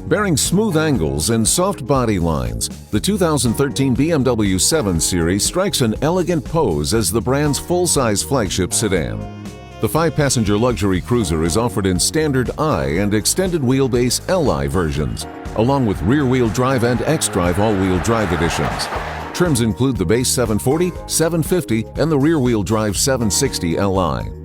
Bearing smooth angles and soft body lines, the 2013 BMW 7 Series strikes an elegant pose as the brand's full-size flagship sedan. The 5-passenger luxury cruiser is offered in standard I and extended wheelbase Li versions, along with rear-wheel drive and xDrive all-wheel drive editions. Trims include the base 740, 750, and the rear-wheel drive 760Li.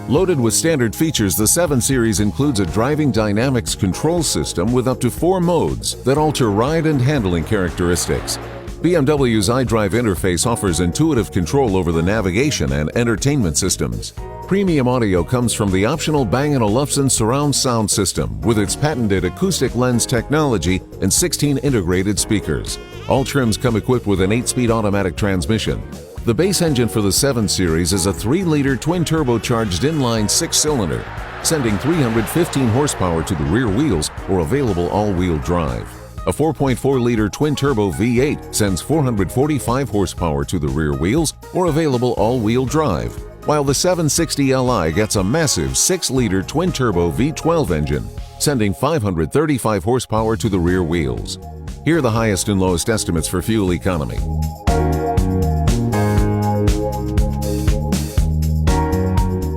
Loaded with standard features, the 7 Series includes a driving dynamics control system with up to 4 modes that alter ride and handling characteristics. BMW's iDrive interface offers intuitive control over the navigation and entertainment systems. Premium audio comes from the optional Bang & Olufsen surround sound system with its patented acoustic lens technology and 16 integrated speakers. All trims come equipped with an 8-speed automatic transmission. The base engine for the 7 Series is a 3-liter twin-turbocharged inline 6-cylinder, sending 315 horsepower to the rear wheels or available all-wheel drive. A 4.4-liter twin-turbo V8 sends 445 horsepower to the rear wheels or available all-wheel drive, while the 760Li gets a massive 6-liter twin-turbo V12 engine, sending 535 horsepower to the rear wheels. Here are the highest and lowest estimates for fuel economy.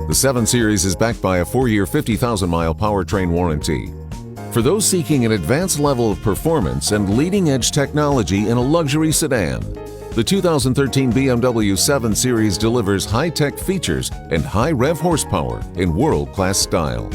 The 7 Series is backed by a 4-year 50,000-mile powertrain warranty. For those seeking an advanced level of performance and leading-edge technology in a luxury sedan, the 2013 BMW 7 Series delivers high-tech features and high rev horsepower in world-class style.